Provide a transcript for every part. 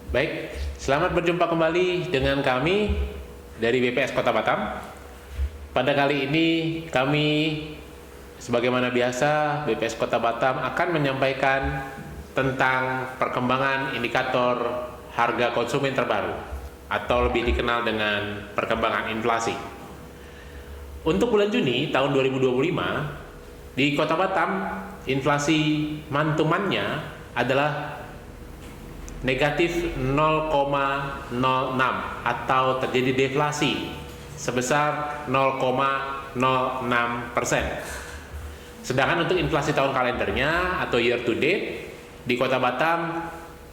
Baik, selamat berjumpa kembali dengan kami dari BPS Kota Batam. Pada kali ini kami, sebagaimana biasa, BPS Kota Batam akan menyampaikan tentang perkembangan indikator harga konsumen terbaru atau lebih dikenal dengan perkembangan inflasi. Untuk bulan Juni tahun 2025, di Kota Batam, inflasi mantumannya adalah negatif 0,06 atau terjadi deflasi sebesar 0,06%. Sedangkan untuk inflasi tahun kalendernya atau year to date di Kota Batam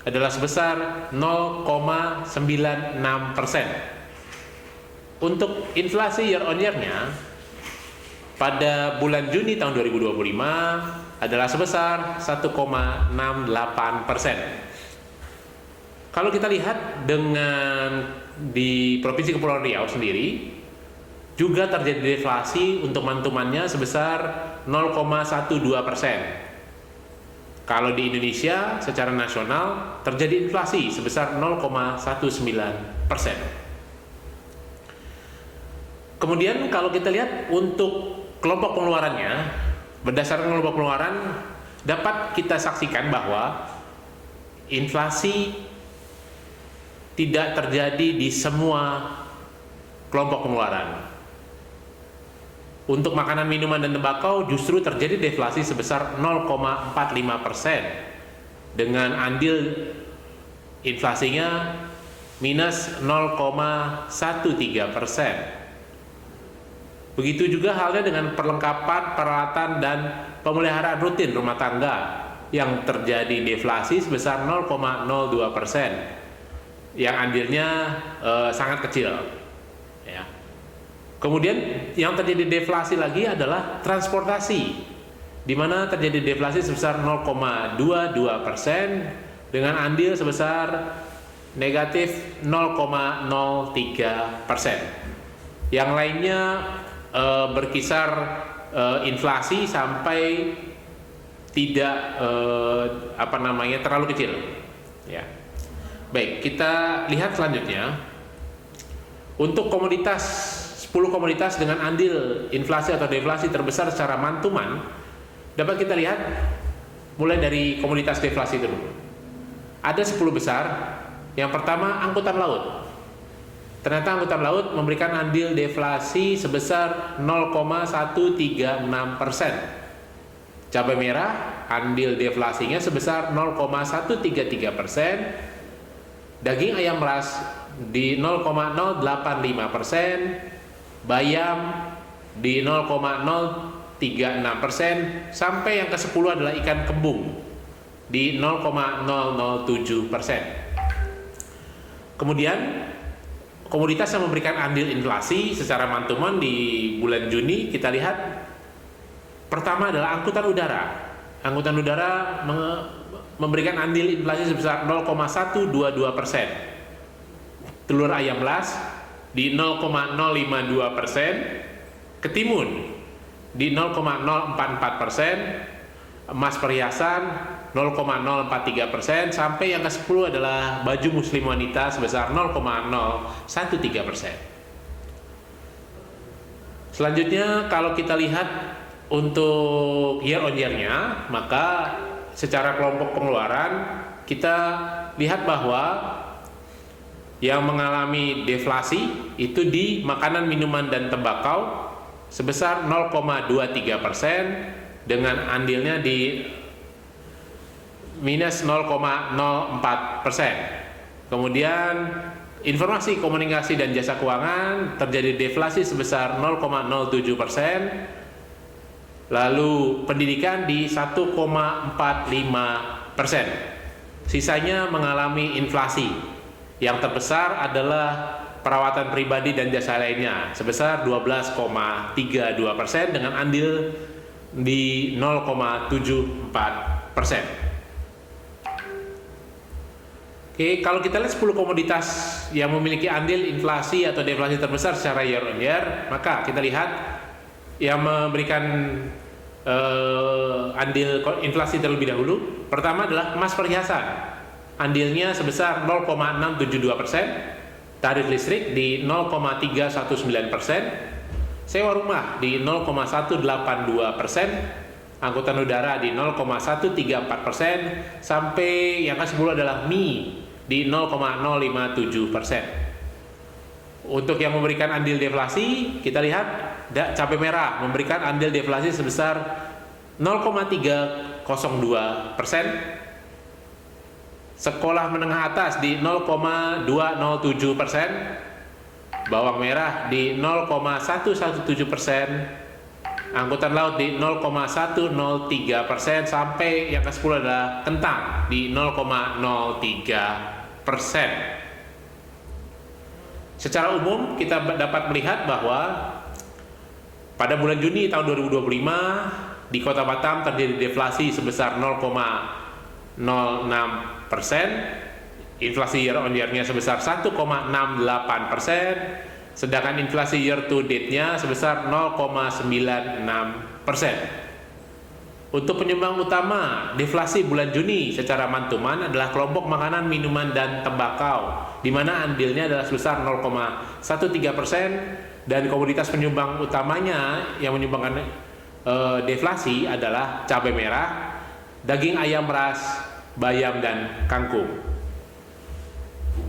adalah sebesar 0,96%. Untuk inflasi year on year-nya pada bulan Juni tahun 2025 adalah sebesar 1,68%. Kalau kita lihat dengan di Provinsi Kepulauan Riau sendiri juga terjadi deflasi untuk mantumannya sebesar 0,12%. Kalau di Indonesia secara nasional terjadi inflasi sebesar 0,19%. Kemudian kalau kita lihat untuk kelompok pengeluarannya, berdasarkan kelompok pengeluaran dapat kita saksikan bahwa inflasi tidak terjadi di semua kelompok pengeluaran. Untuk makanan, minuman, dan tembakau justru terjadi deflasi sebesar 0,45% dengan andil inflasinya minus 0,13%. Begitu juga halnya dengan perlengkapan, peralatan, dan pemeliharaan rutin rumah tangga yang terjadi deflasi sebesar 0,02%. yang andilnya sangat kecil, ya. Kemudian yang terjadi deflasi lagi adalah transportasi, di mana terjadi deflasi sebesar 0,22% dengan andil sebesar negatif 0,03%. Yang lainnya berkisar inflasi sampai tidak terlalu kecil, ya. Baik, kita lihat selanjutnya. Untuk komoditas, 10 komoditas dengan andil inflasi atau deflasi terbesar secara mantuman, dapat kita lihat mulai dari komoditas deflasi dulu. Ada 10 besar. Yang pertama, angkutan laut. Ternyata angkutan laut memberikan andil deflasi sebesar 0,136%. Cabai merah, andil deflasinya sebesar 0,133%. Daging ayam ras di 0,085%, bayam di 0,036%, sampai yang ke-10 adalah ikan kembung di 0,007%. Kemudian komoditas yang memberikan andil inflasi secara mantuman di bulan Juni kita lihat pertama adalah angkutan udara. Angkutan udara memberikan andil inflasi sebesar 0,122%. Telur ayam las di 0,052%, ketimun di 0,044%, emas perhiasan 0,043%, sampai yang ke-10 adalah baju muslim wanita sebesar 0,013%. Selanjutnya kalau kita lihat untuk year on year-nya, maka secara kelompok pengeluaran kita lihat bahwa yang mengalami deflasi itu di makanan, minuman, dan tembakau sebesar 0,23% dengan andilnya di minus 0,04%. Kemudian informasi, komunikasi, dan jasa keuangan terjadi deflasi sebesar 0,07%. Lalu pendidikan di 1,45%. Sisanya mengalami inflasi. Yang terbesar adalah perawatan pribadi dan jasa lainnya sebesar 12,32% dengan andil di 0,74%. Oke, kalau kita lihat 10 komoditas yang memiliki andil inflasi atau deflasi terbesar secara year on year, maka kita lihat yang memberikan andil inflasi terlebih dahulu. Pertama adalah emas perhiasan andilnya sebesar 0,672%, tarif listrik di 0,319%, sewa rumah di 0,182%, angkutan udara di 0,134%, sampai yang ke-10 adalah mie di 0,057%. Untuk yang memberikan andil deflasi, kita lihat cabai merah memberikan andil deflasi sebesar 0,302%, sekolah menengah atas di 0,207%, bawang merah di 0,117%, angkutan laut di 0,103%, sampai yang ke-10 adalah kentang di 0,03%. Secara umum kita dapat melihat bahwa pada bulan Juni tahun 2025 di Kota Batam terjadi deflasi sebesar 0,06%, inflasi year on year-nya sebesar 1,68%, sedangkan inflasi year to date-nya sebesar 0,96%. Untuk penyumbang utama deflasi bulan Juni secara mantuman adalah kelompok makanan, minuman, dan tembakau, di mana andilnya adalah sebesar 0,13%, dan komoditas penyumbang utamanya yang menyumbangkan deflasi adalah cabai merah, daging ayam ras, bayam, dan kangkung.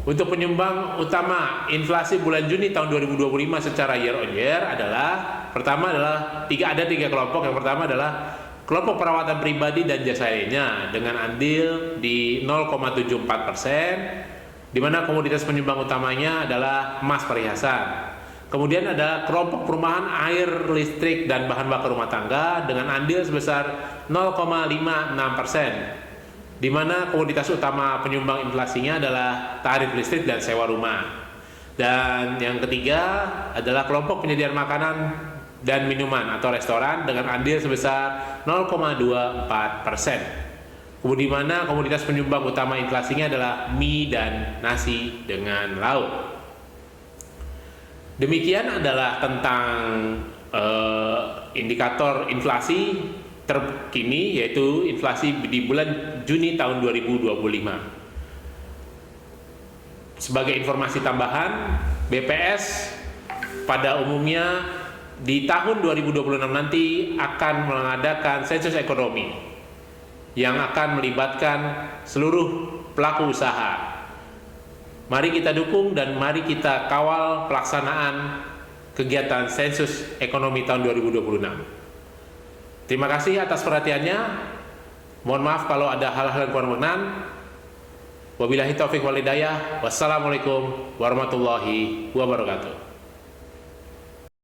Untuk penyumbang utama inflasi bulan Juni tahun 2025 secara year on year adalah, pertama adalah ada tiga kelompok. Yang pertama adalah kelompok perawatan pribadi dan jasa lainnya dengan andil di 0,74%, di mana komoditas penyumbang utamanya adalah emas perhiasan. Kemudian ada kelompok perumahan, air, listrik, dan bahan bakar rumah tangga dengan andil sebesar 0,56%, di mana komoditas utama penyumbang inflasinya adalah tarif listrik dan sewa rumah. Dan yang ketiga adalah kelompok penyediaan makanan dan minuman atau restoran dengan andil sebesar 0,24%. Di mana komoditas penyumbang utama inflasinya adalah mie dan nasi dengan lauk. Demikian adalah tentang indikator inflasi terkini, yaitu inflasi di bulan Juni tahun 2025. Sebagai informasi tambahan, BPS pada umumnya di tahun 2026 nanti akan mengadakan sensus ekonomi yang akan melibatkan seluruh pelaku usaha. Mari kita dukung dan mari kita kawal pelaksanaan kegiatan sensus ekonomi tahun 2026. Terima kasih atas perhatiannya. Mohon maaf kalau ada hal-hal yang kurang berkenan. Wabillahi taufiq wal hidayah. Wassalamualaikum warahmatullahi wabarakatuh.